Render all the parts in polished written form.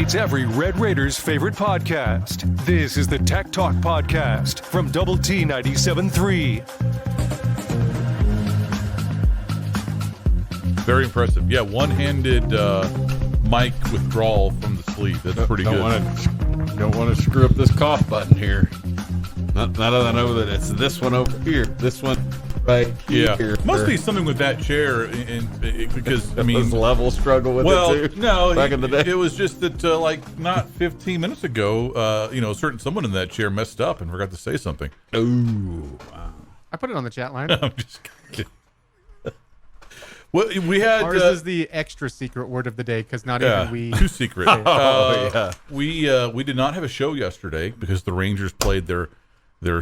It's every Red Raiders favorite podcast. This is the Tech Talk Podcast from Double T 97.3. Very impressive. Yeah, one-handed mic withdrawal from the sleeve. That's pretty good. Don't want to screw up this cough button here. Not that I know that it's this one over here. This one right here. Yeah. Must be something with that chair because, I mean... This level struggle with it, too? No. Back in the day? It was just that, not 15 minutes ago, someone in that chair messed up and forgot to say something. Ooh, wow. I put it on the chat line. I'm just kidding. Well, we had ours is the extra secret word of the day because not even we too secret. Yeah. We did not have a show yesterday because the Rangers played their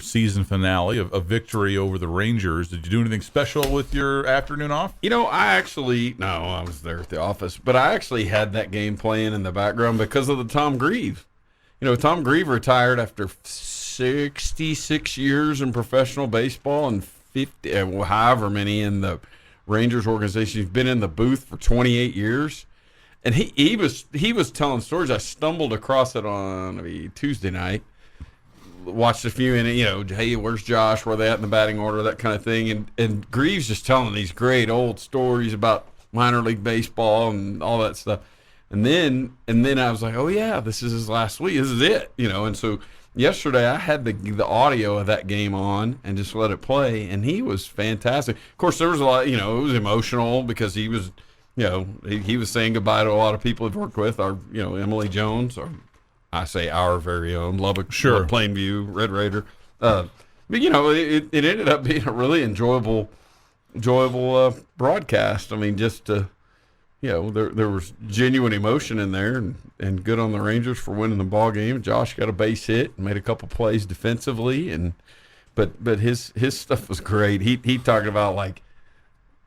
season finale of a victory over the Rangers. Did you do anything special with your afternoon off? I was there at the office, but I actually had that game playing in the background because of the Tom Grieve. Tom Grieve retired after 66 years in professional baseball and 50, however many in the Rangers organization. He's been in the booth for 28 years, and he was telling stories. I stumbled across it on Tuesday night. Watched a few, and hey, where's Josh? Where they at in the batting order? That kind of thing. And Greaves just telling these great old stories about minor league baseball and all that stuff. And then I was like, oh yeah, this is his last week. This is it, And so yesterday I had the audio of that game on and just let it play, and he was fantastic. Of course, there was a lot. It was emotional because he was, he was saying goodbye to a lot of people he'd worked with. Our, Emily Jones, or I say our very own Lubbock, Plainview Red Raider. But it ended up being a really enjoyable broadcast. I mean, just there was genuine emotion in there, and good on the Rangers for winning the ball game. Josh got a base hit and made a couple plays defensively, but his stuff was great. He talked about like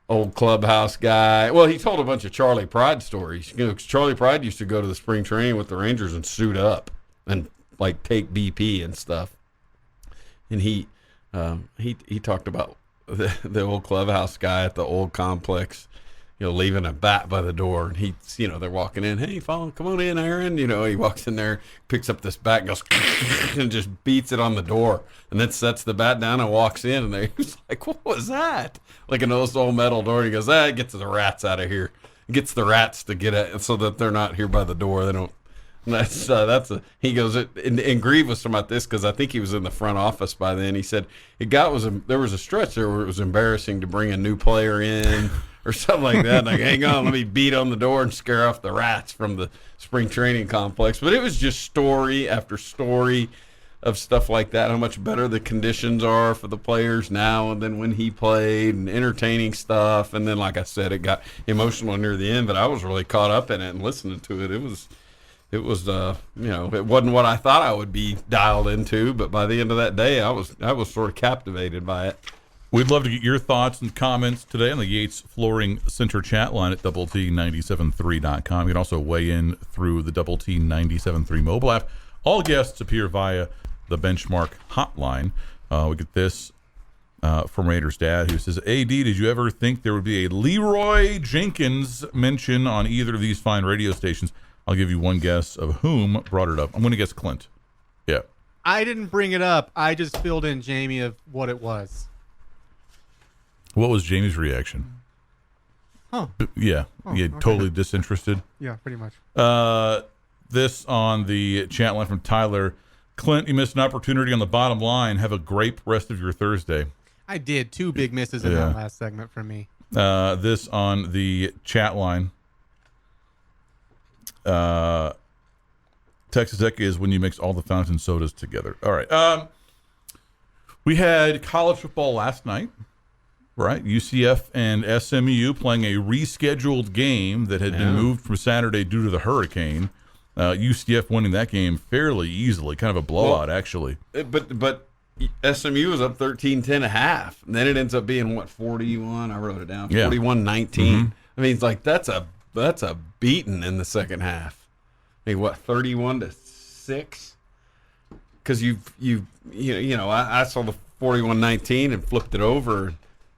old clubhouse guy. Well, he told a bunch of Charlie Pride stories. 'Cause Charlie Pride used to go to the spring training with the Rangers and suit up and like take BP and stuff. And he talked about the old clubhouse guy at the old complex, leaving a bat by the door, and he's, they're walking in. Hey, come on in, Aaron. He walks in there, picks up this bat, and goes and just beats it on the door, and then sets the bat down and walks in. And he's like, "What was that?" Like an old metal door. And he goes, "It gets the rats out of here. It gets the rats to get it so that they're not here by the door. They don't." And he goes, and Grieve was talking about this because I think he was in the front office by then. He said there was a stretch there where it was embarrassing to bring a new player in or something like that. Like, hang on, let me beat on the door and scare off the rats from the spring training complex. But it was just story after story of stuff like that, how much better the conditions are for the players now and then when he played, and entertaining stuff. And then, like I said, it got emotional near the end, but I was really caught up in it and listening to it. It was it wasn't what I thought I would be dialed into, but by the end of that day, I was sort of captivated by it. We'd love to get your thoughts and comments today on the Yates Flooring Center chat line at doublet973.com. You can also weigh in through the Double T 97.3 mobile app. All guests appear via the Benchmark hotline. We get this from Raiders Dad, who says, AD, did you ever think there would be a Leroy Jenkins mention on either of these fine radio stations? I'll give you one guess of whom brought it up. I'm going to guess Clint. Yeah. I didn't bring it up. I just filled in Jamie of what it was. What was Jamie's reaction? Huh. Yeah. Okay. Totally disinterested. Yeah, pretty much. This on the chat line from Tyler. Clint, you missed an opportunity on the bottom line. Have a great rest of your Thursday. I did. 2 big misses in that last segment from me. This on the chat line. Texas Tech is when you mix all the fountain sodas together. All right. We had college football last night, right? UCF and SMU playing a rescheduled game that had been moved from Saturday due to the hurricane. UCF winning that game fairly easily, kind of a blowout, actually. But SMU was up 13-10 a half, and then it ends up being 41. I wrote it down. 41-19. Mm-hmm. I mean, it's like that's a beating in the second half. I mean, 31-6? Because I saw the 41-19 and flipped it over.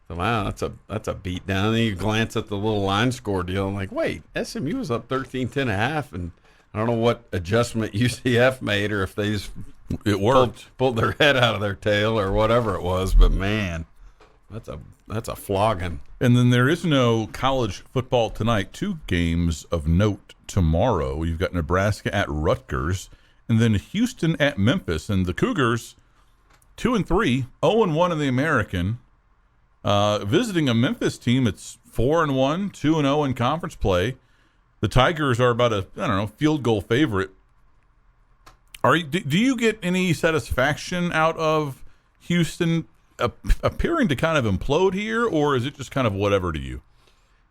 So, wow, that's a beat down. Then you glance at the little line score deal. I'm like, wait, SMU was up 13-10 a half, and I don't know what adjustment UCF made, or if they just It worked. pulled their head out of their tail or whatever it was. But man, that's a flogging. And then there is no college football tonight. 2 games of note tomorrow. You've got Nebraska at Rutgers, and then Houston at Memphis. And the Cougars, 2-3, 0-1 in the American, visiting a Memphis team that's 4-1, 2-0 in conference play. The Tigers are about a field goal favorite. Do you get any satisfaction out of Houston appearing to kind of implode here, or is it just kind of whatever to you?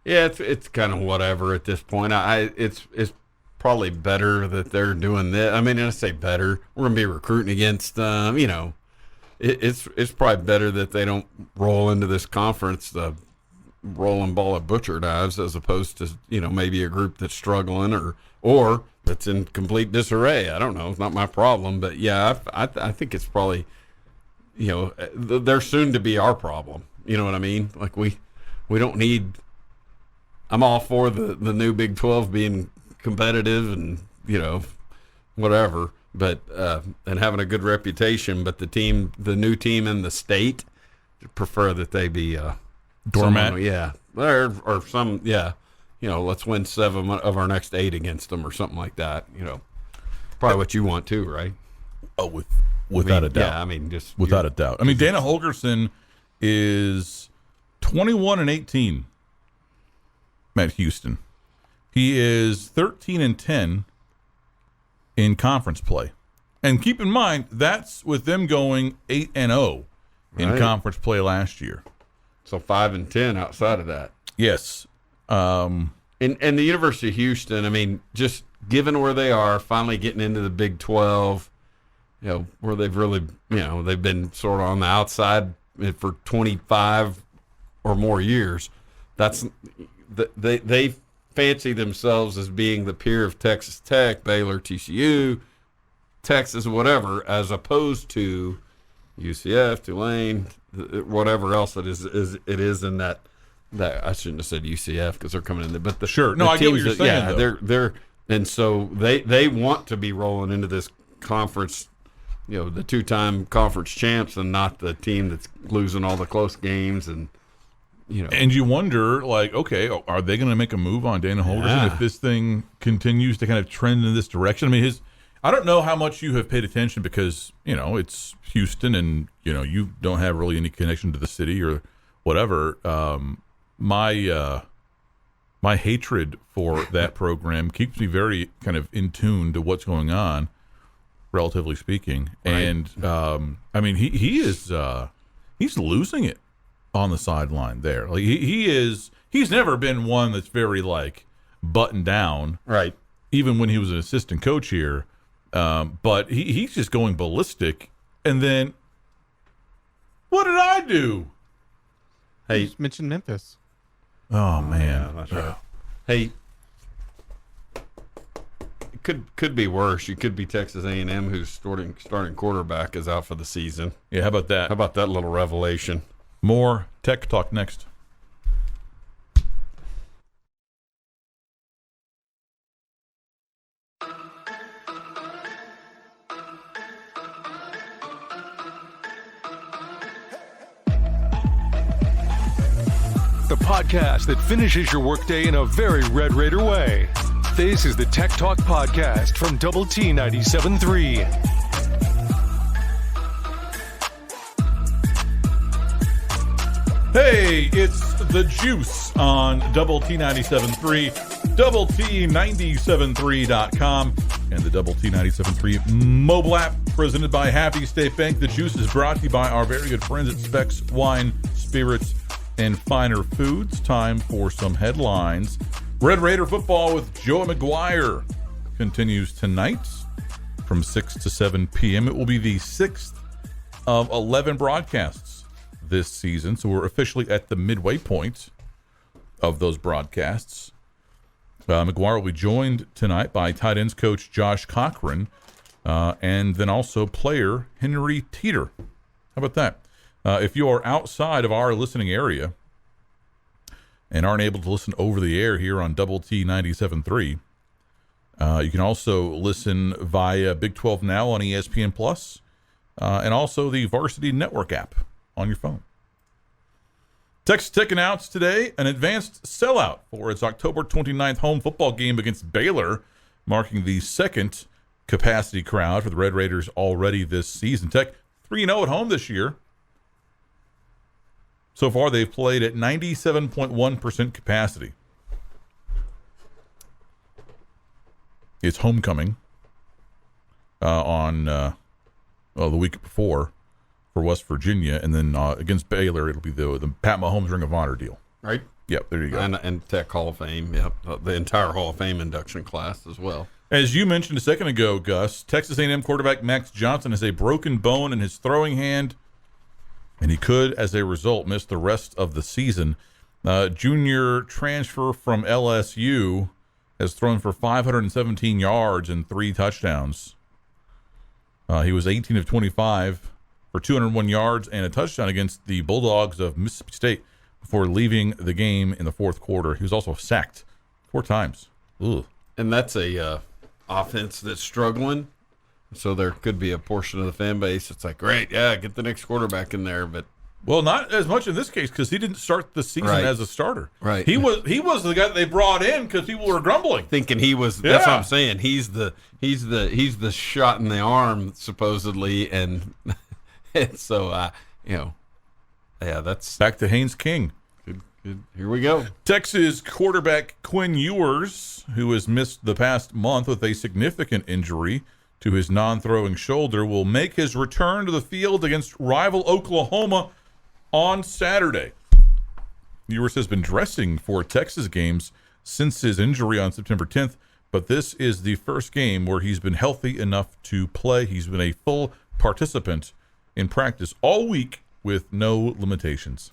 Yeah, it's kind of whatever at this point. It's probably better that they're doing this. I mean, I say better. We're gonna be recruiting against them. It's probably better that they don't roll into this conference the rolling ball of butcher knives, as opposed to maybe a group that's struggling or that's in complete disarray. I don't know. It's not my problem, but yeah, I think it's probably they're soon to be our problem. You know what I mean? Like we don't need. I'm all for the new Big 12 being competitive and whatever, but and having a good reputation. But the new team in the state, prefer that they be doormat. Or some. Let's win 7 of our next 8 against them or something like that. Probably what you want too, right? Oh, without a doubt. Yeah, I mean, just without a doubt. I mean, Dana Holgerson is 21-18 at Houston. He is 13-10 in conference play, and keep in mind that's with them going 8-0 in conference play last year. So 5-10 outside of that. Yes. And the University of Houston, I mean, just given where they are, finally getting into the Big 12, where they've really, they've been sort of on the outside for 25 or more years. They fancy themselves as being the peer of Texas Tech, Baylor, TCU, Texas, whatever, as opposed to UCF, Tulane, whatever else it is in that I shouldn't have said UCF because they're coming in there, but I get what you're saying. Yeah, they're and so they want to be rolling into this conference, the 2-time conference champs, and not the team that's losing all the close games and. And you wonder, like, okay, are they going to make a move on Dana Holgerson if this thing continues to kind of trend in this direction? I mean, I don't know how much you have paid attention because, it's Houston and, you don't have really any connection to the city or whatever. My hatred for that program keeps me very kind of in tune to what's going on, relatively speaking. Right. And, I mean, he's losing it on the sideline there. Like he's never been one that's very like buttoned down. Right. Even when he was an assistant coach here. But he's just going ballistic. And then what did I do? Hey, you just mentioned Memphis. Oh man. Yeah, that's right. Hey, it could be worse. You could be Texas A&M, whose starting quarterback is out for the season. Yeah, how about that? How about that little revelation? More Tech Talk next. The podcast that finishes your workday in a very Red Raider way. This is the Tech Talk Podcast from Double T 97.3. Hey, it's the Juice on Double T 97.3, Double T 97.3.com, and the Double T 97.3 mobile app presented by Happy State Bank. The Juice is brought to you by our very good friends at Specs Wine, Spirits, and Finer Foods. Time for some headlines. Red Raider football with Joe McGuire continues tonight from 6 to 7 p.m. It will be the 6th of 11 broadcasts this season, so we're officially at the midway point of those broadcasts. McGuire will be joined tonight by tight ends coach Josh Cochran, and then also player Henry Teeter. How about that? If you are outside of our listening area and aren't able to listen over the air here on Double T 97.3, You can also listen via Big 12 Now on ESPN Plus, and also the Varsity Network app on your phone. Texas Tech announced today an advanced sellout for its October 29th home football game against Baylor, marking the second capacity crowd for the Red Raiders already this season. Tech 3-0 at home this year. So far, they've played at 97.1% capacity. It's homecoming on the week before for West Virginia, and then against Baylor, it'll be the Pat Mahomes Ring of Honor deal. Right? Yep, there you go. And Tech Hall of Fame, yep. The entire Hall of Fame induction class as well. As you mentioned a second ago, Gus, Texas A&M quarterback Max Johnson has a broken bone in his throwing hand, and he could, as a result, miss the rest of the season. Junior transfer from LSU has thrown for 517 yards and 3 touchdowns. He was 18 of 25 for 201 yards and a touchdown against the Bulldogs of Mississippi State before leaving the game in the fourth quarter. He was also sacked 4 times. Ugh. And that's a offense that's struggling. So there could be a portion of the fan base that's like, great, yeah, get the next quarterback in there. But well, not as much in this case because he didn't start the season as a starter. Right. He was the guy that they brought in because people were grumbling, thinking he was. Yeah. That's what I'm saying. He's the shot in the arm supposedly, and so that's back to Haynes King. Good. Here we go. Texas quarterback Quinn Ewers, who has missed the past month with a significant injury to his non-throwing shoulder, will make his return to the field against rival Oklahoma on Saturday. Ewers has been dressing for Texas games since his injury on September 10th, but this is the first game where he's been healthy enough to play. He's been a full participant in practice all week with no limitations.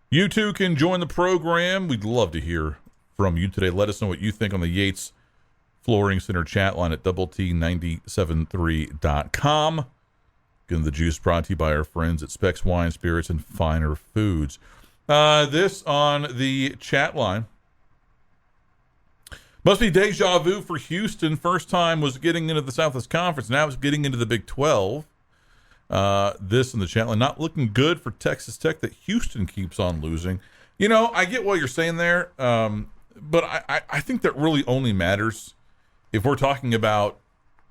You too can join the program. We'd love to hear from you today. Let us know what you think on the Yates Flooring Center chat line at T973.com. Again, the juice brought to you by our friends at Specs Wine, Spirits, and Finer Foods. This on the chat line. Must be deja vu for Houston. First time was getting into the Southwest Conference. Now it's getting into the Big 12. This in the chat line. Not looking good for Texas Tech that Houston keeps on losing. You know, I get what you're saying there, but I think that really only matters if we're talking about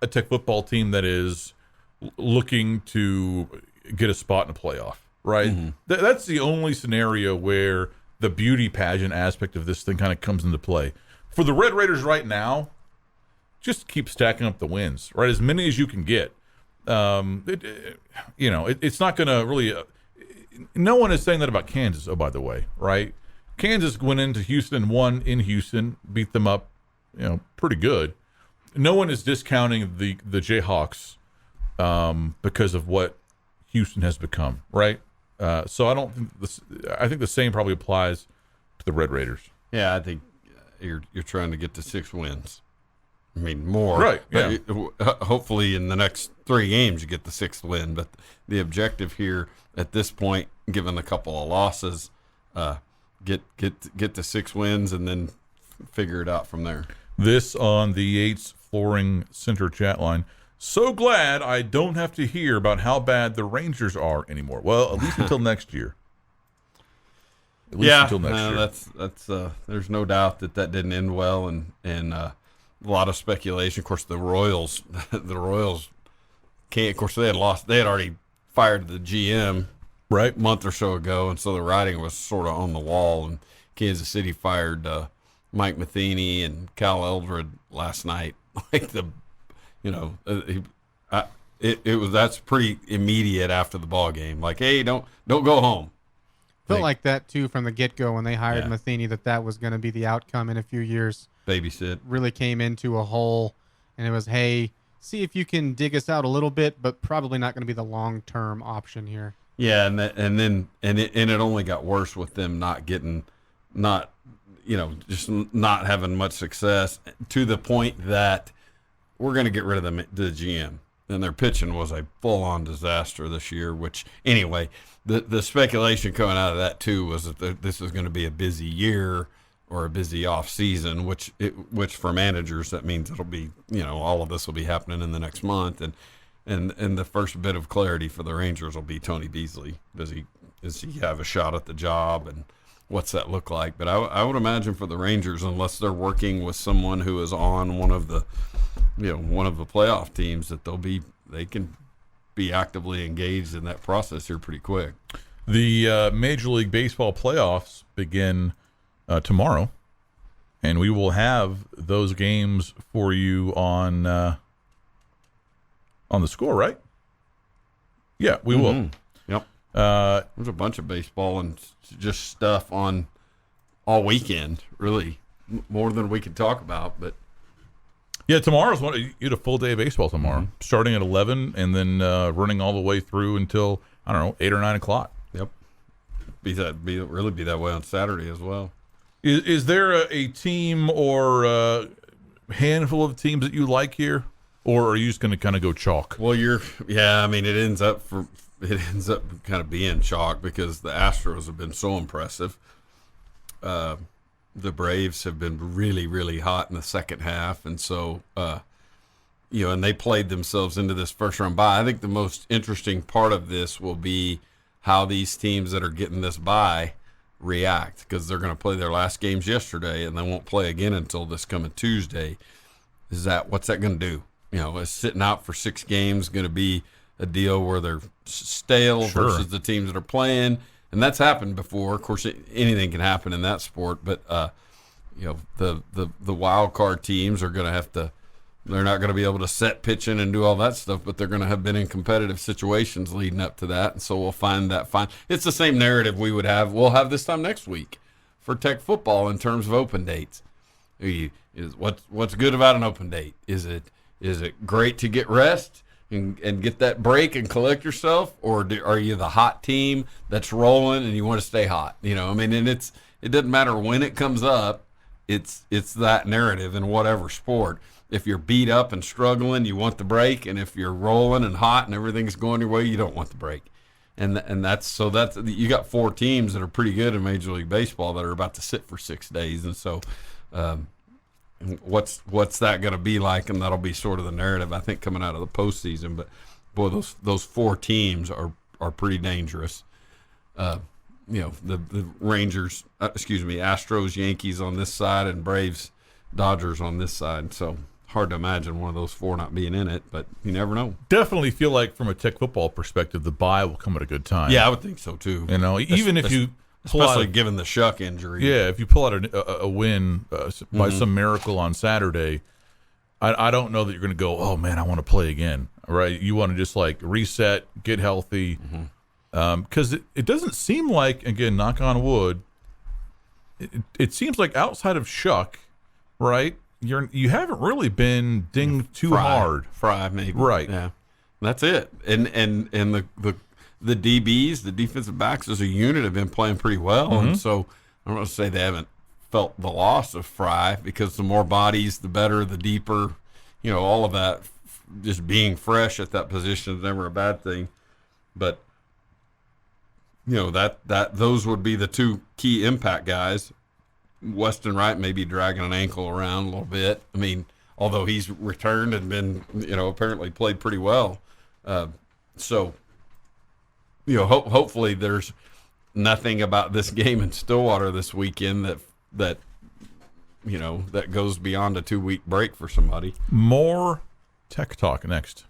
a Tech football team that is looking to get a spot in a playoff, right? Mm-hmm. That's the only scenario where the beauty pageant aspect of this thing kind of comes into play. For the Red Raiders right now, just keep stacking up the wins, right? As many as you can get. It's not going to really no one is saying that about Kansas, oh, by the way, right? Kansas went into Houston, won in Houston, beat them up, pretty good. No one is discounting the Jayhawks because of what Houston has become, right? So I don't think I think the same probably applies to the Red Raiders. Yeah, I think you're trying to get to 6 wins. I mean, more. Right, yeah. Hopefully in the next 3 games you get the 6th win. But the objective here at this point, given a couple of losses, get to 6 wins and then figure it out from there. This on the Yates Flooring Center chat line. So glad I don't have to hear about how bad the Rangers are anymore. Well, at least until next year. Until next year. That's there's no doubt that didn't end well, and a lot of speculation. Of course, the Royals can't. Of course, they had already fired the GM right a month or so ago, and so the writing was sort of on the wall. And Kansas City fired Mike Matheny and Cal Eldred last night. That's pretty immediate after the ball game. Like, hey, don't go home. Felt like that too from the get-go when they hired Matheny, that was going to be the outcome in a few years. Babysit. Really came into a hole, and it was, hey, see if you can dig us out a little bit, but probably not going to be the long-term option here. Yeah, and it only got worse with them just not having much success, to the point that we're going to get rid of the GM. And their pitching was a full-on disaster this year, which, anyway, the speculation coming out of that, too, was that this is going to be a busy year, or a busy off season, which for managers that means it'll be, all of this will be happening in the next month, and the first bit of clarity for the Rangers will be Tony Beasley. Does he have a shot at the job, and what's that look like? But I would imagine for the Rangers, unless they're working with someone who is on one of the playoff teams, that they can be actively engaged in that process here pretty quick. The Major League Baseball playoffs begin tomorrow, and we will have those games for you on the Score, right? Yeah, we will. Yep. There's a bunch of baseball and just stuff on all weekend, really, more than we could talk about. But yeah, tomorrow's you had a full day of baseball tomorrow, starting at 11 and then running all the way through until 8 or 9 o'clock. Yep. Be that way on Saturday as well. Is there a team or a handful of teams that you like here, or are you just going to kind of go chalk? Well, it ends up kind of being chalk because the Astros have been so impressive. The Braves have been really, really hot in the second half, and so and they played themselves into this first round bye. I think the most interesting part of this will be how these teams that are getting this bye react, because they're going to play their last games yesterday and they won't play again until this coming Tuesday. What's that going to do? Is sitting out for 6 games going to be a deal where they're stale versus the teams that are playing? And that's happened before. Of course, anything can happen in that sport, but the wild card teams are going to have to. They're not going to be able to set pitching and do all that stuff, but they're going to have been in competitive situations leading up to that, and so we'll find that fine. It's the same narrative we'll have this time next week for Tech football in terms of open dates. What's good about an open date? Is it great to get rest and get that break and collect yourself, or are you the hot team that's rolling and you want to stay hot? And it doesn't matter when it comes up. It's that narrative in whatever sport. If you're beat up and struggling, you want the break, and if you're rolling and hot and everything's going your way, you don't want the break. And that's you got 4 teams that are pretty good in Major League Baseball that are about to sit for 6 days, and so what's that going to be like? And that'll be sort of the narrative, I think, coming out of the postseason. But boy, those 4 teams are pretty dangerous. The Rangers, Astros, Yankees on this side, and Braves, Dodgers on this side. So hard to imagine one of those 4 not being in it, but you never know. Definitely feel like from a Tech football perspective, the bye will come at a good time. Yeah, I would think so too. Even if you especially given the Shuck injury. Yeah, if you pull out a win by some miracle on Saturday, I don't know that you're going to go, oh man, I want to play again. Right? You want to just like reset, get healthy, because it doesn't seem like, again, knock on wood, it seems like outside of Shuck, right? You haven't really been dinged too hard. Fry, maybe. Right. Yeah. That's it. And the DBs, the defensive backs as a unit, have been playing pretty well. And so I don't want to say they haven't felt the loss of Fry, because the more bodies, the better, the deeper, all of that. Just being fresh at that position is never a bad thing. But that those would be the 2 key impact guys. Weston Wright may be dragging an ankle around a little bit. I mean, although he's returned and been, apparently played pretty well. Hopefully there's nothing about this game in Stillwater this weekend that goes beyond a 2-week break for somebody. More Tech Talk next.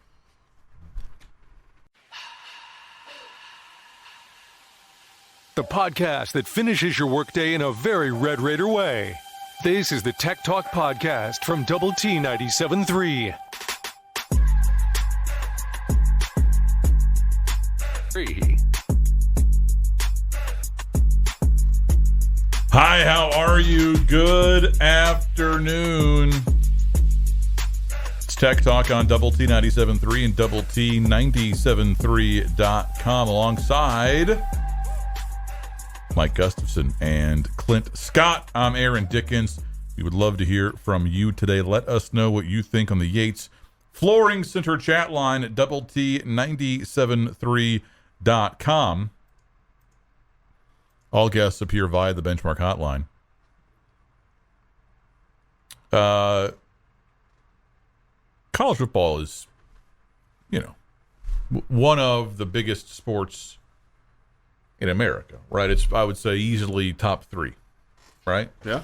The podcast that finishes your workday in a very Red Raider way. This is the Tech Talk Podcast from Double T 97.3. Hi, how are you? Good afternoon. It's Tech Talk on Double T 97.3 and Double T 97.3.com alongside Mike Gustafson and Clint Scott. I'm Aaron Dickens. We would love to hear from you today. Let us know what you think on the Yates Flooring Center chat line at Double T 97.3.com. All guests appear via the Benchmark hotline. college football is, one of the biggest sports in America, right? It's, I would say, easily top 3, right? Yeah.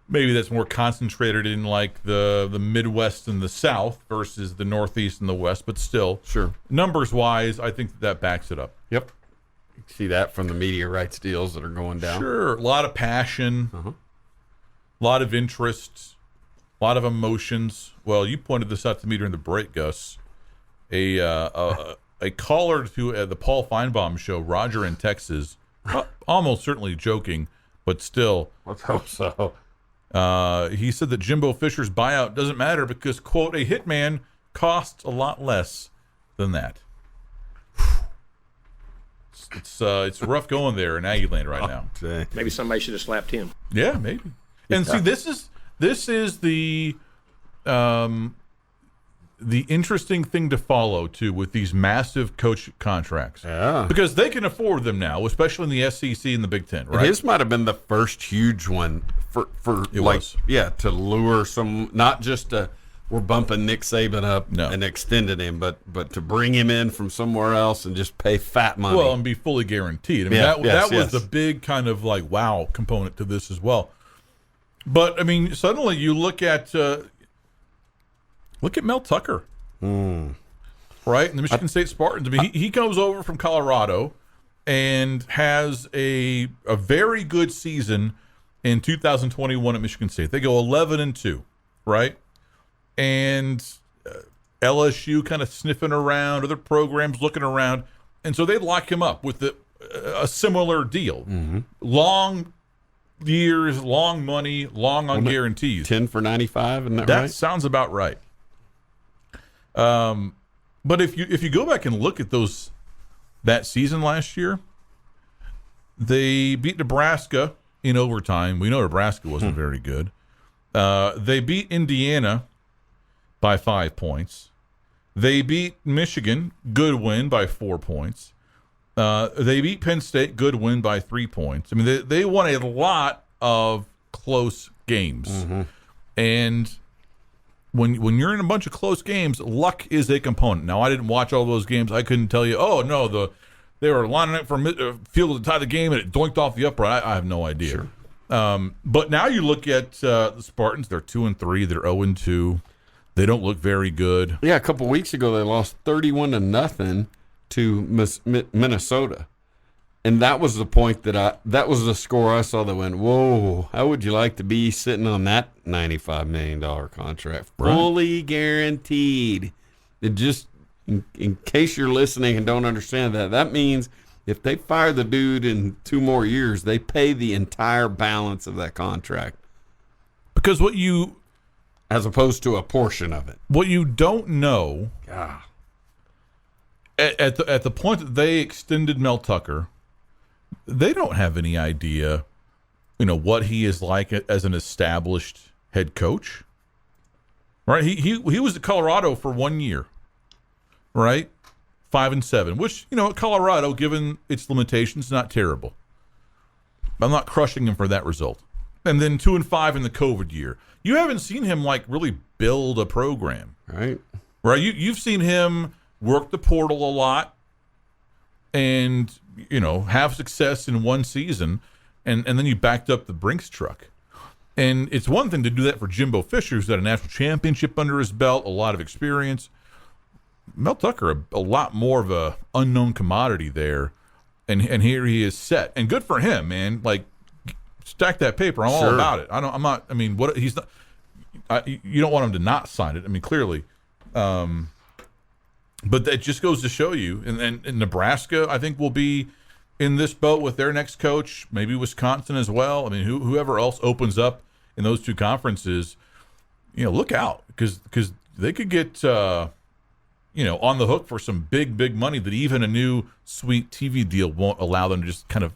Maybe that's more concentrated in like the Midwest and the South versus the Northeast and the West, but still, Sure. numbers wise, I think that backs it up. Yep. You see that from the media rights deals that are going down. Sure, a lot of passion, a lot of interest, a lot of emotions. Well, you pointed this out to me during the break, Gus. A caller to the Paul Feinbaum show, Roger in Texas, almost certainly joking, but still. Let's hope so. He said that Jimbo Fisher's buyout doesn't matter because, quote, a hitman costs a lot less than that. It's rough going there in Aggie land right now. Dang. Maybe somebody should have slapped him. Yeah, maybe. And see, this is the interesting thing to follow too with these massive coach contracts. Yeah. Because they can afford them now, especially in the SEC and the Big Ten, right? His might have been the first huge one for It like was. to lure some, not just we're bumping Nick Saban up and extended him, but to bring him in from somewhere else and just pay fat money. Well, and be fully guaranteed. I mean, that was the big kind of like wow component to this as well. But I mean, suddenly you look at Mel Tucker, right? And the Michigan State Spartans. I mean, he comes over from Colorado and has a very good season in 2021 at Michigan State. They go 11-2, right? And LSU kind of sniffing around, other programs looking around, and so they lock him up with a similar deal. Long years, long money, long on guarantees. 10 for 95, isn't that That right? sounds about right. But if you go back and look at that season last year, they beat Nebraska in overtime. We know Nebraska wasn't very good. They beat Indiana by 5 points. They beat Michigan, good win, by 4 points. They beat Penn State, good win by 3 points. I mean, they won a lot of close games. And when you're in a bunch of close games, luck is a component. Now, I didn't watch all those games. I couldn't tell you, they were lining up for a field to tie the game and it doinked off the upright. I have no idea. Sure. But now you look at the Spartans, they're 2-3, they're 0-2. They don't look very good. Yeah, a couple weeks ago they lost 31-0 to Minnesota, and that was the point that was the score I saw that went, whoa! How would you like to be sitting on that $95 million contract, fully guaranteed? It just, in case you're listening and don't understand that means if they fire the dude in 2 more years, they pay the entire balance of that contract. Because as opposed to a portion of it. What you don't know, God. at the point that they extended Mel Tucker, they don't have any idea, what he is like as an established head coach. Right? He was at Colorado for 1 year, right? 5-7, which at Colorado, given its limitations, not terrible. I'm not crushing him for that result. And then 2-5 in the COVID year. You haven't seen him really build a program, Right? You've seen him work the portal a lot, and have success in one season, and then you backed up the Brinks truck. And it's one thing to do that for Jimbo Fisher, who's got a national championship under his belt, a lot of experience. Mel Tucker, a lot more of a unknown commodity there, and here he is set, and good for him, man. Stack that paper. I'm all about it. I'm not. I mean, what he's not. You don't want him to not sign it. I mean, clearly. But that just goes to show you. And Nebraska, I think, will be in this boat with their next coach. Maybe Wisconsin as well. I mean, whoever else opens up in those two conferences, look out because they could get on the hook for some big money that even a new sweet TV deal won't allow them to just kind of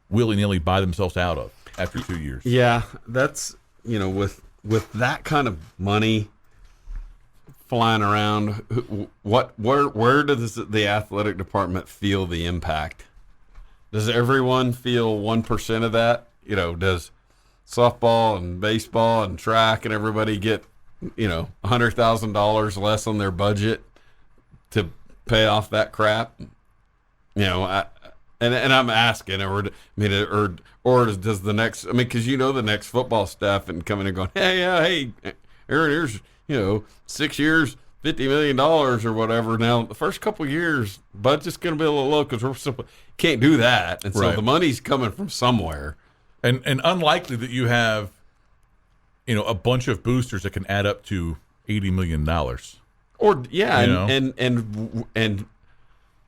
willy-nilly buy themselves out of after 2 years. Yeah, that's with that kind of money flying around, where does the athletic department feel the impact? Does everyone feel 1% of that? softball and baseball and track and everybody get, $100,000 less on their budget to pay off that crap? And I'm asking, or does the next? Because the next football staff and coming and going, hey, Aaron, here's 6 years, $50 million or whatever. Now the first couple of years, budget's going to be a little low because can't do that, and so Right. the money's coming from somewhere. And unlikely that you have, a bunch of boosters that can add up to $80 million. Or yeah, You and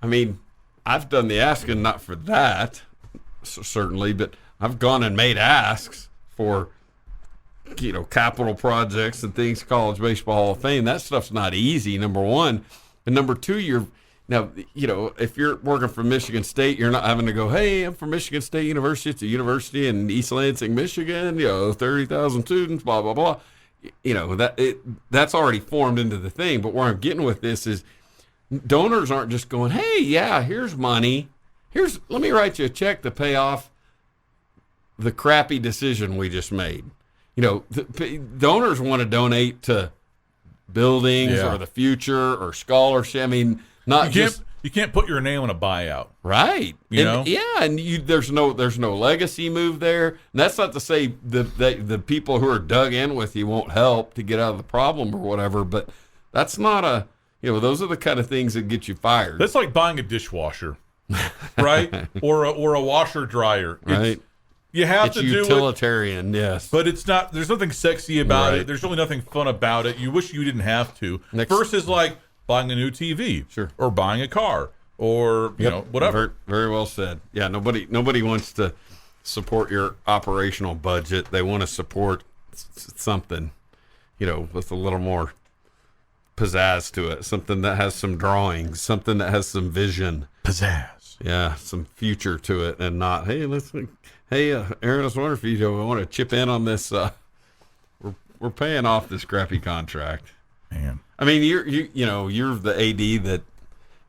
I mean, I've done the asking, not for that certainly, but I've gone and made asks for capital projects and things. College Baseball Hall of Fame, that stuff's not easy. Number one, and number two, if you're working for Michigan State, you're not having to go, hey, I'm from Michigan State University. It's a university in East Lansing, Michigan. 30,000 students, blah blah blah. That's already formed into the thing. But where I'm getting with this is, donors aren't just going, hey, yeah, here's money. Let me write you a check to pay off the crappy decision we just made. Donors want to donate to buildings or the future or scholarship. You can't put your name on a buyout. Right. There's no legacy move there. And that's not to say the people who are dug in with you won't help to get out of the problem or whatever, but that's not those are the kind of things that get you fired. That's like buying a dishwasher, right? or a washer dryer. Right. You have It's to do it, utilitarian, yes. but it's not. There's nothing sexy about Right. it. There's really nothing fun about it. You wish you didn't have to. Versus like buying a new TV, Sure, or buying a car, or whatever. Very, very well said. Yeah, nobody wants to support your operational budget. They want to support something, with a little more pizzazz to it, something that has some drawings, something that has some vision, Pizzazz. yeah, some future to it, and not Aaron, I was wondering if you want to chip in on this. We're paying off this crappy contract. Man, You're the AD that,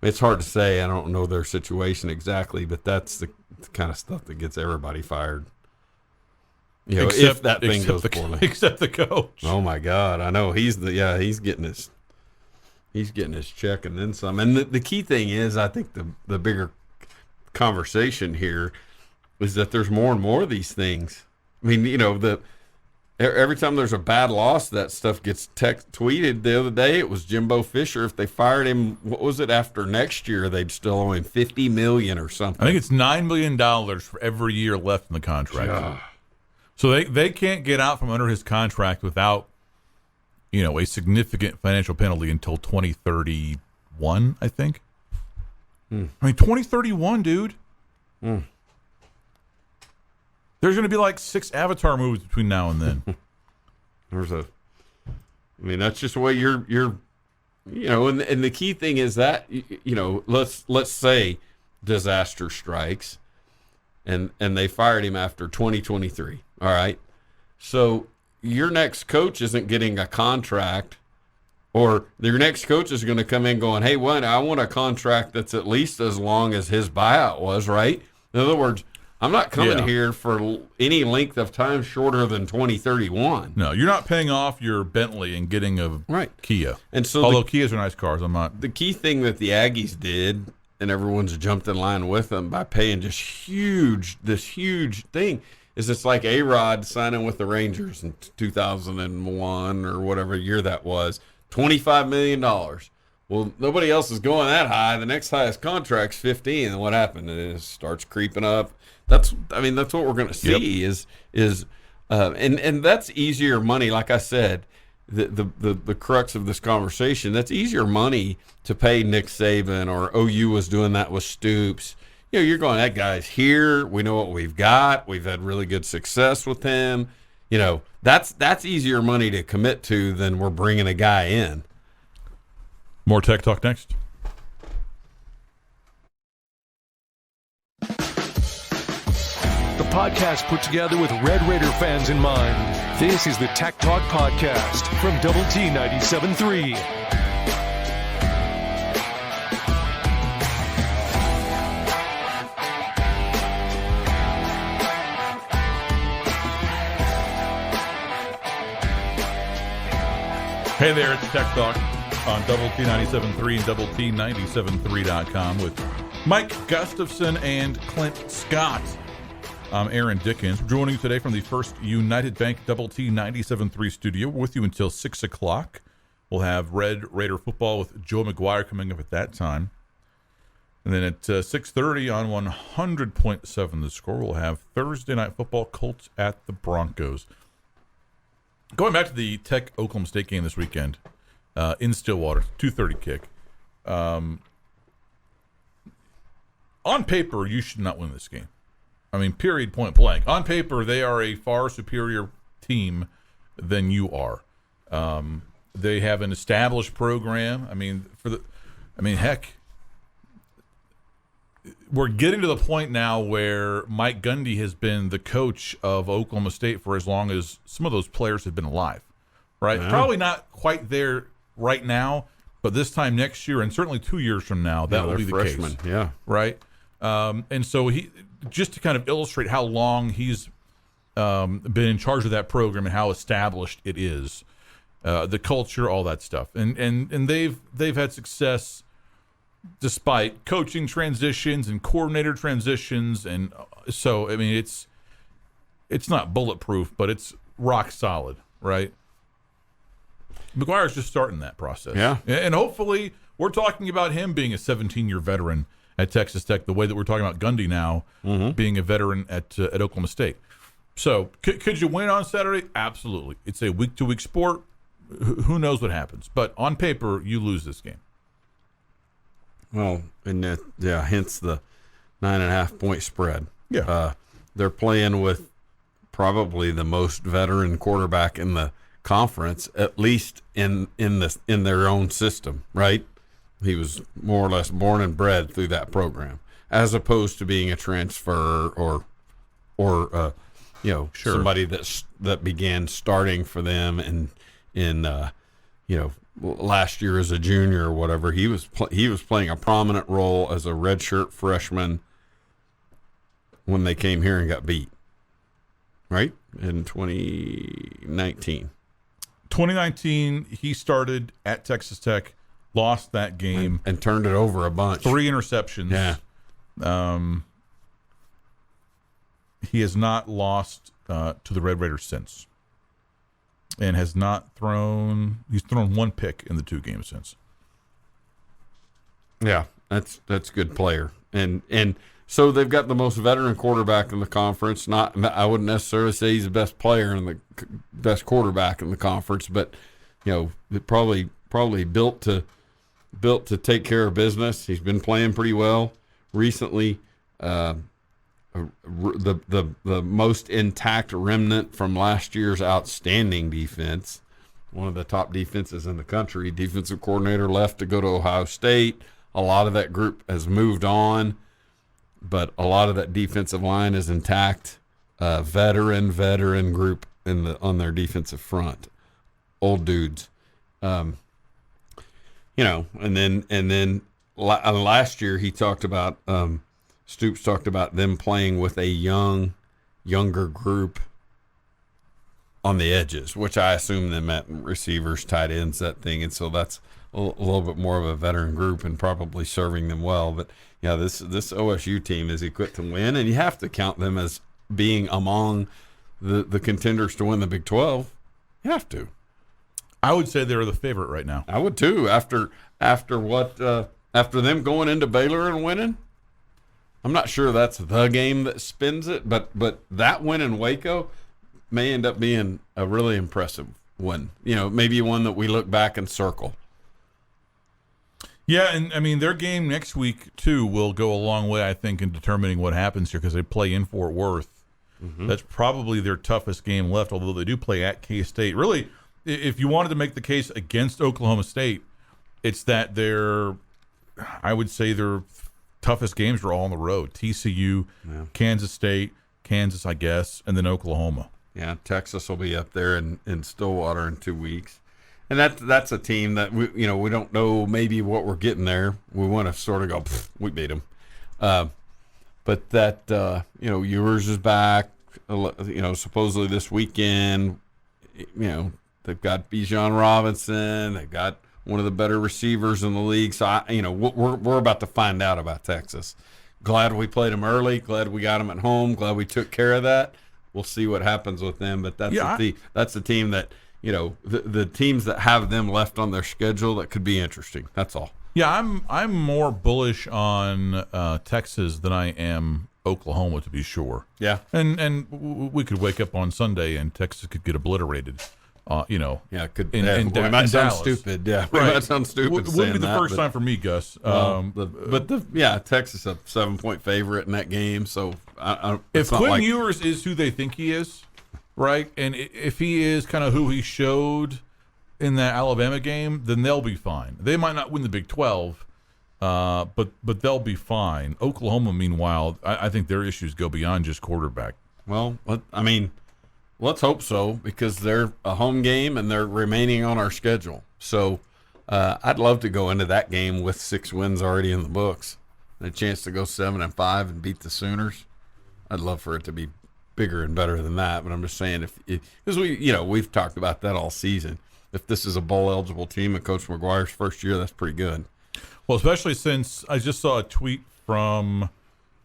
it's hard to say. I don't know their situation exactly, but that's the kind of stuff that gets everybody fired. If that thing goes poorly, except the coach. Oh my God, I know he's getting his check and then some. And the key thing is, I think the bigger conversation here is that there's more and more of these things. Every time there's a bad loss, that stuff gets tweeted. The other day, it was Jimbo Fisher. If they fired him, what was it, after next year, they'd still owe him $50 million or something. I think it's $9 million for every year left in the contract. Yeah. So they can't get out from under his contract without, a significant financial penalty until 2031, I think. 2031, dude. There's going to be like 6 Avatar movies between now and then. That's just the way you're and the key thing is that, let's say disaster strikes and they fired him after 2023. All right. So your next coach isn't getting a contract, or your next coach is going to come in going, hey, I want a contract that's at least as long as his buyout was, right? In other words, I'm not coming here for any length of time shorter than 2031. No, you're not paying off your Bentley and getting a Kia. And so although Kias are nice cars, I'm not. The key thing that the Aggies did, and everyone's jumped in line with them by paying this huge thing, is it's like A-Rod signing with the Rangers in 2001 or whatever year that was, $25 million. Well, nobody else is going that high. The next highest contract's 15, and what happened? It starts creeping up. That's what we're going to see. And that's easier money. Like I said, the crux of this conversation, that's easier money to pay Nick Saban, or OU was doing that with Stoops. You're going, that guy's here. We know what we've got. We've had really good success with him. That's easier money to commit to than we're bringing a guy in. More Tech Talk next. The podcast put together with Red Raider fans in mind. This is the Tech Talk Podcast from Double T 97.3. Hey there, it's Tech Talk on Double T 97.3 and Double T 97.3.com with Mike Gustafson and Clint Scott. I'm Aaron Dickens. We're joining you today from the First United Bank Double T 97.3 studio. We're with you until 6 o'clock. We'll have Red Raider football with Joe McGuire coming up at that time. And then at 6:30 on 100.7 The Score, we'll have Thursday Night Football, Colts at the Broncos. Going back to the Tech Oklahoma State game this weekend in Stillwater, 2:30 kick. On paper, you should not win this game. I mean, period, point blank. On paper, they are a far superior team than you are. They have an established program. Heck, we're getting to the point now where Mike Gundy has been the coach of Oklahoma State for as long as some of those players have been alive, right? Yeah. Probably not quite there right now, but this time next year and certainly 2 years from now, that will be the case. Yeah. Right? And so he, just to kind of illustrate how long he's been in charge of that program and how established it is, the culture, all that stuff. And they've had success despite coaching transitions and coordinator transitions, and so I mean it's not bulletproof, but it's rock solid, right? McGuire's just starting that process, yeah, and hopefully we're talking about him being a 17-year veteran at Texas Tech, the way that we're talking about Gundy now being a veteran at Oklahoma State. So could you win on Saturday? Absolutely. It's a week-to-week sport. Who knows what happens? But on paper, you lose this game. Well, and hence the 9.5 point spread. Yeah, they're playing with probably the most veteran quarterback in the conference, at least in their own system. Right? He was more or less born and bred through that program, as opposed to being a transfer or somebody that began starting for them in last year as a junior or whatever. He was playing a prominent role as a redshirt freshman when they came here and got beat, right? In 2019. 2019, he started at Texas Tech, lost that game. And turned it over a bunch. 3 interceptions. Yeah. He has not lost to the Red Raiders since. And has not thrown. He's thrown 1 pick in the 2 games since. Yeah, that's a good player, and so they've got the most veteran quarterback in the conference. I wouldn't necessarily say he's the best player and the best quarterback in the conference, but probably built to take care of business. He's been playing pretty well recently. The most intact remnant from last year's outstanding defense, one of the top defenses in the country. Defensive coordinator left to go to Ohio State. A lot of that group has moved on, but a lot of that defensive line is intact. Veteran group on their defensive front, old dudes. And then last year he talked about. Stoops talked about them playing with a younger group on the edges, which I assume them at receivers, tight ends, that thing. And so that's a little bit more of a veteran group and probably serving them well. But, yeah, this OSU team is equipped to win, and you have to count them as being among the contenders to win the Big 12. You have to. I would say they're the favorite right now. I would, too, after them going into Baylor and winning. I'm not sure that's the game that spins it, but that win in Waco may end up being a really impressive one. Maybe one that we look back and circle. Yeah, and I mean their game next week too will go a long way, I think, in determining what happens here because they play in Fort Worth. Mm-hmm. That's probably their toughest game left, although they do play at K-State. Really, if you wanted to make the case against Oklahoma State, it's that I would say their toughest games are all on the road. TCU, Kansas State, Kansas, I guess, and then Oklahoma. Yeah, Texas will be up there in Stillwater in 2 weeks. And that's a team that we don't know maybe what we're getting there. We want to sort of go, we beat them. But that Ewers is back. Supposedly this weekend. They've got Bijan Robinson. They've got one of the better receivers in the league. So, we're about to find out about Texas. Glad we played them early. Glad we got them at home. Glad we took care of that. We'll see what happens with them. But that's the team that, the teams that have them left on their schedule that could be interesting. That's all. Yeah, I'm more bullish on Texas than I am Oklahoma, to be sure. Yeah. And we could wake up on Sunday and Texas could get obliterated. Yeah, it could. In it might sound Dallas. stupid. Yeah, Right. It might sound stupid. Wouldn't be the first time for me, Gus. Texas a 7-point favorite in that game. So if Quinn Ewers is who they think he is, right, and if he is kind of who he showed in that Alabama game, then they'll be fine. They might not win the Big 12, but they'll be fine. Oklahoma, meanwhile, I think their issues go beyond just quarterback. Well, let's hope so, because they're a home game and they're remaining on our schedule. So I'd love to go into that game with 6 wins already in the books and a chance to go 7-5 and beat the Sooners. I'd love for it to be bigger and better than that. But I'm just saying, because we've talked about that all season. If this is a bowl eligible team in Coach McGuire's first year, that's pretty good. Well, especially since I just saw a tweet from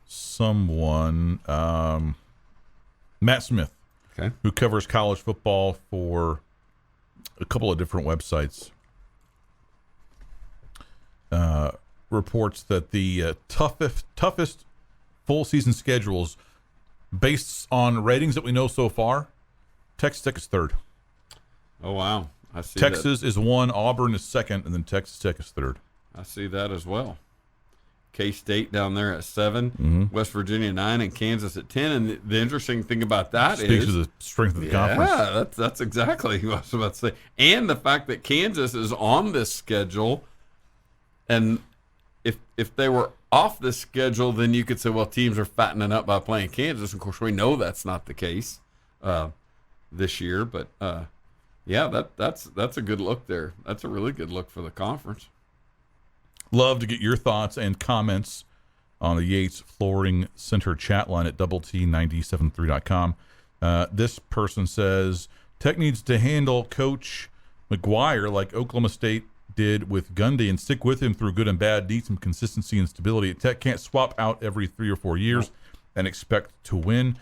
someone, Matt Smith, who covers college football for a couple of different websites, reports that the toughest full season schedules, based on ratings that we know so far, Texas Tech is third. Oh, wow. I see Texas is 1, Auburn is 2nd, and then Texas Tech is 3rd. I see that as well. K-State down there at 7, West Virginia 9, and Kansas at 10. And the interesting thing about that speaks to the strength of the conference. Yeah, that's exactly what I was about to say. And the fact that Kansas is on this schedule, and if they were off this schedule, then you could say, well, teams are fattening up by playing Kansas. Of course, we know that's not the case this year, but that's a good look there. That's a really good look for the conference. Love to get your thoughts and comments on the Yates Flooring Center chat line at doublet973.com. This person says, Tech needs to handle Coach McGuire like Oklahoma State did with Gundy and stick with him through good and bad, need some consistency and stability. Tech can't swap out every 3 or 4 years and expect to win.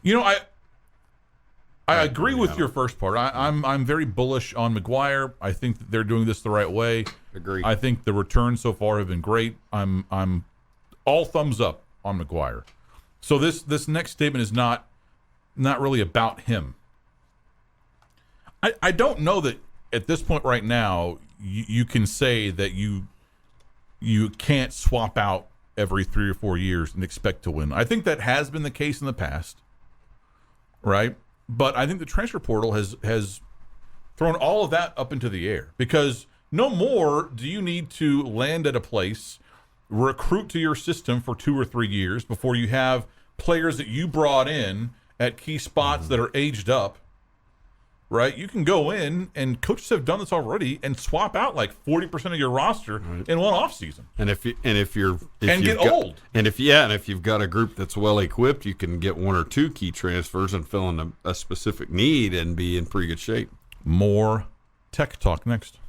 I agree with your first part. I'm very bullish on McGuire. I think that they're doing this the right way. Agree. I think the returns so far have been great. I'm all thumbs up on McGuire. So this next statement is not really about him. I don't know that at this point right now you can say that you can't swap out every 3 or 4 years and expect to win. I think that has been the case in the past, right? But I think the transfer portal has thrown all of that up into the air, because no more do you need to land at a place, recruit to your system for 2 or 3 years before you have players that you brought in at key spots that are aged up, right? You can go in, and coaches have done this already, and swap out like 40% of your roster in one offseason. And if you've got a group that's well equipped, you can get 1 or 2 key transfers and fill in a specific need and be in pretty good shape. More Tech Talk next.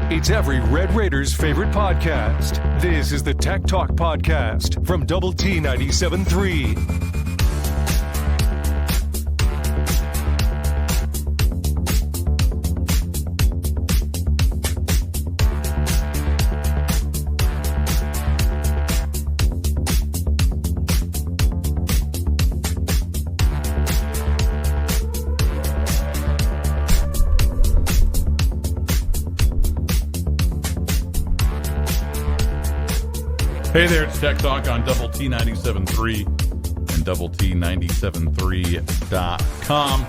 It's every Red Raiders' favorite podcast. This is the Tech Talk Podcast from Double T 97.3. Hey there, it's Tech Talk on Double T 97.3 and Double T 97.3.com.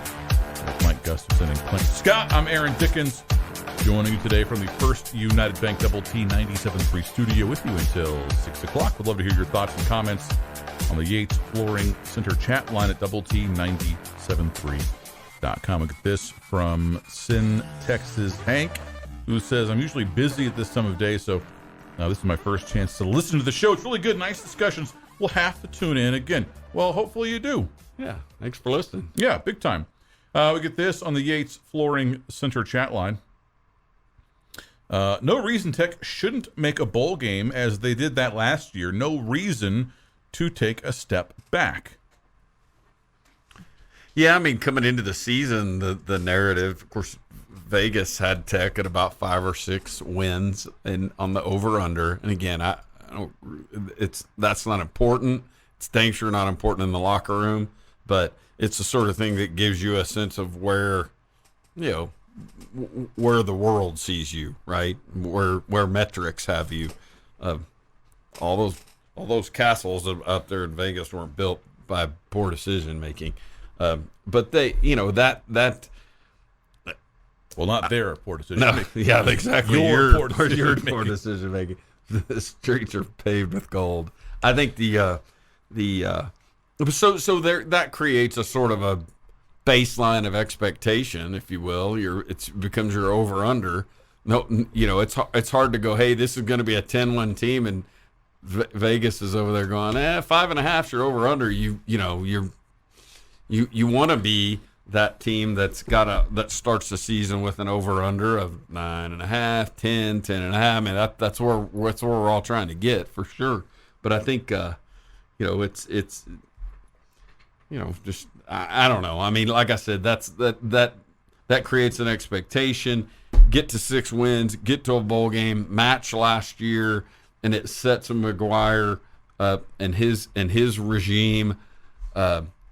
Mike Gustafson and Clint Scott. I'm Aaron Dickens, joining you today from the First United Bank Double T 97.3 studio with you until 6 o'clock. Would love to hear your thoughts and comments on the Yates Flooring Center chat line at Double T 97.3.com. Look at this from Sin, Texas. Hank, who says, I'm usually busy at this time of day, so this is my first chance to listen to the show. It's really good, nice discussions. will have to tune in again. Well, hopefully you do. Yeah. Thanks for listening. Yeah, big time. We get this on the Yates Flooring Center chat line. No reason Tech shouldn't make a bowl game as they did that last year. No reason to take a step back. Yeah, I mean, coming into the season, the narrative, of course, Vegas had Tech at about 5 or 6 wins on the over/under. And again, that's not important. It's dang sure not important in the locker room, but it's the sort of thing that gives you a sense of where, where the world sees you, right? Where metrics have you. All those castles up there in Vegas weren't built by poor decision making. But they, that. Well, not their poor decision No, yeah, exactly. Your poor poor decision making. The streets are paved with gold. I think so there that creates a sort of a baseline of expectation, if you will. It becomes your over under. No, it's hard to go, hey, this is going to be a 10-1 team, and Vegas is over there going, 5.5's your over under. You want to be that team that starts the season with an over under of 9.5, 10.5. I mean, that's where we're all trying to get for sure. But I think it's just I don't know. I mean, like I said, that creates an expectation. Get to 6 wins, get to a bowl game, match last year, and it sets McGuire and his regime.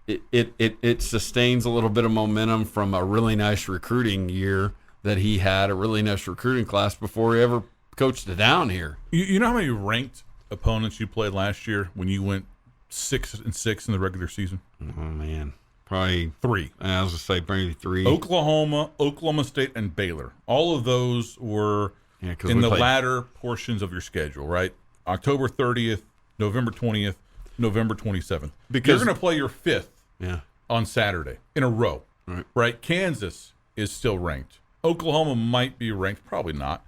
It sustains a little bit of momentum from a really nice recruiting year that he had, a really nice recruiting class before he ever coached it down here. You know how many ranked opponents you played last year when you went 6-6 in the regular season? Oh man, probably 3. I was gonna say maybe 3. Oklahoma State, and Baylor. All of those were in the latter portions of your schedule, right? October 30th, November 20th, November 27th. Because you're going to play your 5th on Saturday in a row, right? Kansas is still ranked. Oklahoma might be ranked, probably not.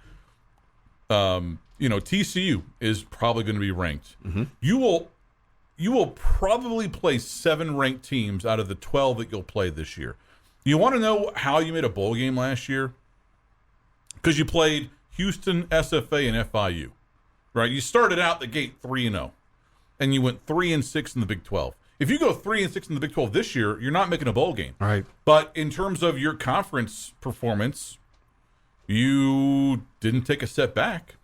TCU is probably going to be ranked. Mm-hmm. You will probably play 7 ranked teams out of the 12 that you'll play this year. You want to know how you made a bowl game last year? Because you played Houston, SFA, and FIU, right? You started out the gate 3-0, and you went 3-6 in the Big 12. If you go 3-6 in the Big 12 this year, you're not making a bowl game. Right. But in terms of your conference performance, you didn't take a step back,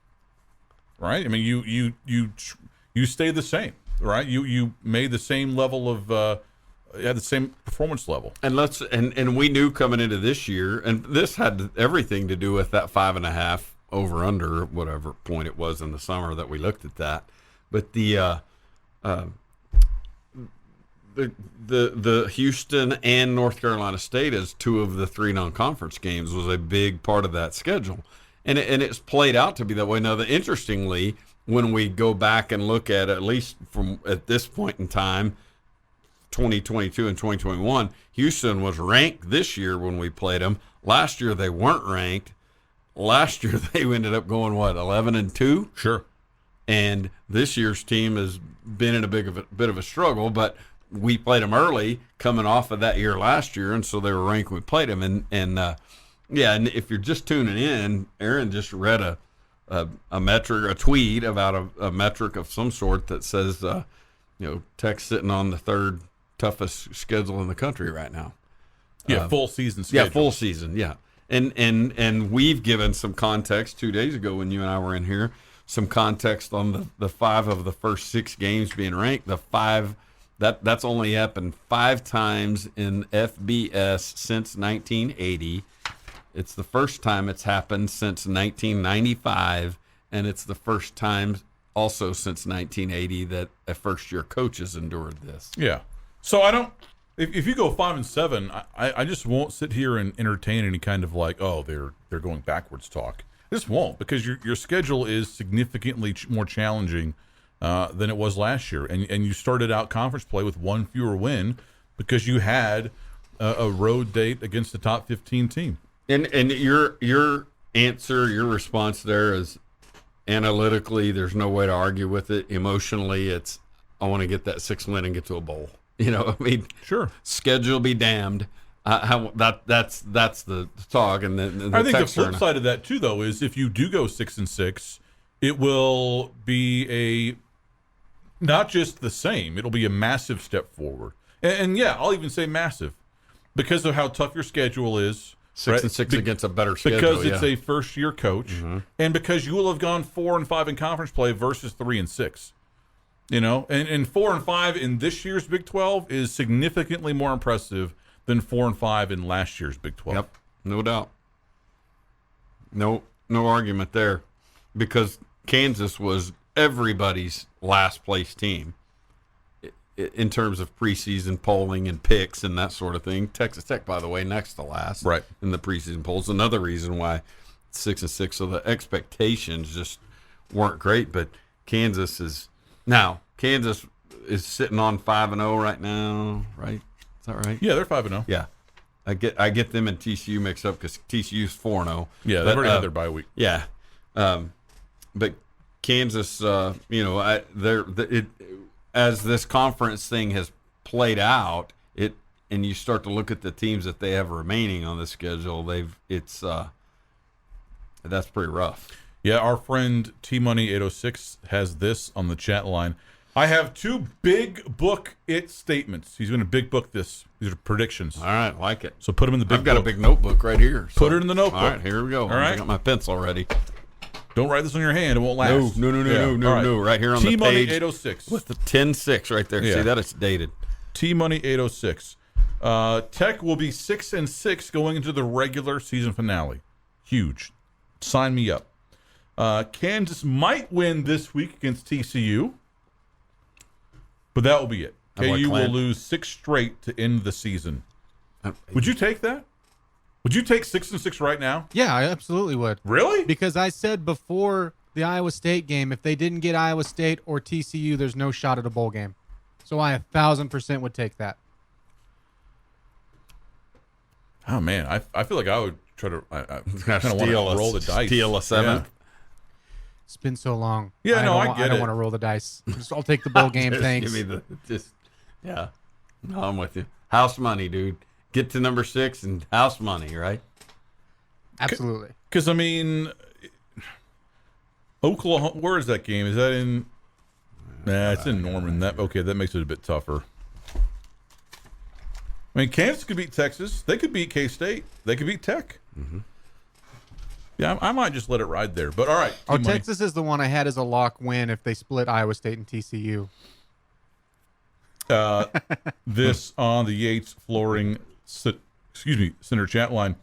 right? I mean, you stayed the same, right? You made the same level of the same performance level. And we knew coming into this year, and this had everything to do with that 5.5 over under whatever point it was in the summer that we looked at that. But the Houston and North Carolina State as 2 of the 3 non-conference games was a big part of that schedule, and it's played out to be that way. Now, interestingly, when we go back and look at least from at this point in time, 2022 and 2021, Houston was ranked this year when we played them. Last year they weren't ranked. Last year they ended up going 11-2. Sure. And this year's team has been in a bit of a struggle, but we played them early, coming off of that year last year, and so they were ranked when we played them. And if you're just tuning in, Aaron just read a tweet about a metric of some sort that says, Tech's sitting on the 3rd toughest schedule in the country right now. Yeah, full season schedule. Yeah, full season. Yeah, and we've given some context 2 days ago when you and I were in here. Some context on the 5 of the first 6 games being ranked. The 5 that's only happened 5 times in FBS since 1980. It's the first time it's happened since 1995, and it's the first time also since 1980 that a first-year coach has endured this. Yeah. So I don't. If you go 5-7, I just won't sit here and entertain any kind of like, oh, they're going backwards talk. This won't, because your schedule is significantly more challenging than it was last year, and you started out conference play with 1 fewer win because you had a road date against the top 15 team. And your answer, your response there is analytically, there's no way to argue with it. Emotionally, it's I want to get that 6th win and get to a bowl. I mean, Sure. schedule be damned. That's the talk. And the I think the texter flip side of that too, though, is if you do go 6-6, it will be not just the same. It'll be a massive step forward. And yeah, I'll even say massive because of how tough your schedule is. 6-6 against a better schedule. Because it's a first-year coach, and because you will have gone 4-5 in conference play versus 3-6. And 4-5 in this year's Big 12 is significantly more impressive than 4-5 in last year's Big 12. Yep, no doubt. No argument there, because Kansas was everybody's last place team in terms of preseason polling and picks and that sort of thing. Texas Tech, by the way, next to last in the preseason polls. Another reason why 6-6. So the expectations just weren't great. But Kansas is sitting on 5-0 right now, right? Is that right? Yeah, they're 5-0. Yeah. I get them and TCU mixed up because TCU's 4-0. Yeah, they've already had their bye week. Yeah. But Kansas, as this conference thing has played out, and you start to look at the teams that they have remaining on the schedule, that's pretty rough. Yeah, our friend T-Money806 has this on the chat line. I have 2 big book statements. He's going to big book this. These are predictions. All right, like it. So put them in the big book. I've got a big notebook right here. Put it in the notebook. All right, here we go. All right. I got my pencil ready. Don't write this on your hand. It won't last. No. Right here on the page. T-Money806. With the 10-6 right there. Yeah. See that? It's dated. T-Money806. Tech will be 6-6 going into the regular season finale. Huge. Sign me up. Kansas might win this week against TCU, but that will be it. KU will lose 6 straight to end the season. Would you take that? Would you take 6-6 right now? Yeah, I absolutely would. Really? Because I said before the Iowa State game, if they didn't get Iowa State or TCU, there's no shot at a bowl game. So I 1,000% would take that. Oh, man. I feel like I would try to I kind of want to roll the dice. Steal a 7th. Yeah. It's been so long. Yeah, I don't get it. don't want to roll the dice. I'll take the bowl game, thanks. Give me yeah. No, I'm with you. House money, dude. Get to number 6 and house money, right? Absolutely. Because, I mean, Oklahoma, where is that game? Is that in? Nah, it's in Norman. That makes it a bit tougher. I mean, Kansas could beat Texas. They could beat K-State. They could beat Tech. Mm-hmm. Yeah, I might just let it ride there. But all right. Texas is the one I had as a lock win if they split Iowa State and TCU. This on the Yates Flooring Center chat line.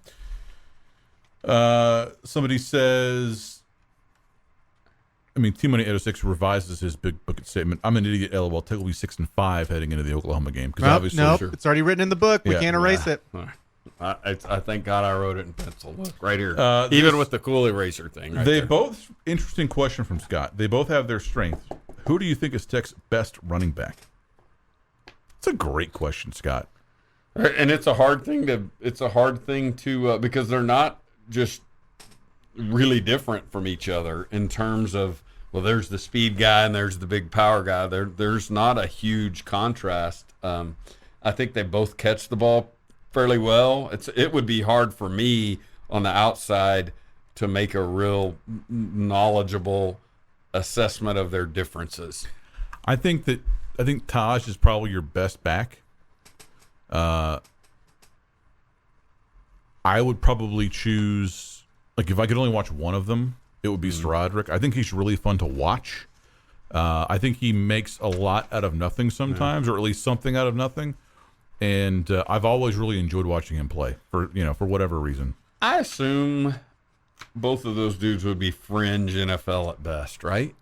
Somebody says, T-Money806 revises his big book statement. I'm an idiot, LOL. Tech will be 6-5 heading into the Oklahoma game. Nope, it's already written in the book. We can't erase it. I thank God I wrote it in pencil. Look, right here. Even with the cool eraser thing. Interesting question from Scott. They both have their strengths. Who do you think is Tech's best running back? It's a great question, Scott. And it's a hard thing to because they're not just really different from each other in terms of, well, there's the speed guy and there's the big power guy. There's not a huge contrast. I think they both catch the ball fairly well. It would be hard for me on the outside to make a real knowledgeable assessment of their differences. I think Taj is probably your best back. I would probably choose, like, if I could only watch one of them, it would be Stradrick. I think he's really fun to watch. I think he makes a lot out of nothing sometimes, or at least something out of nothing. And I've always really enjoyed watching him play for whatever reason. I assume both of those dudes would be fringe NFL at best, right?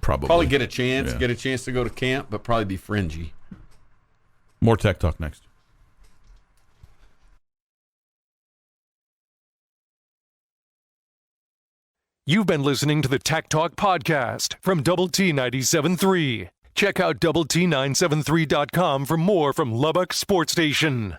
Probably get a chance to go to camp, but probably be fringy. More Tech Talk next. You've been listening to the Tech Talk podcast from Double T 97.3. Check out Double T973.com for more from Lubbock Sports Station.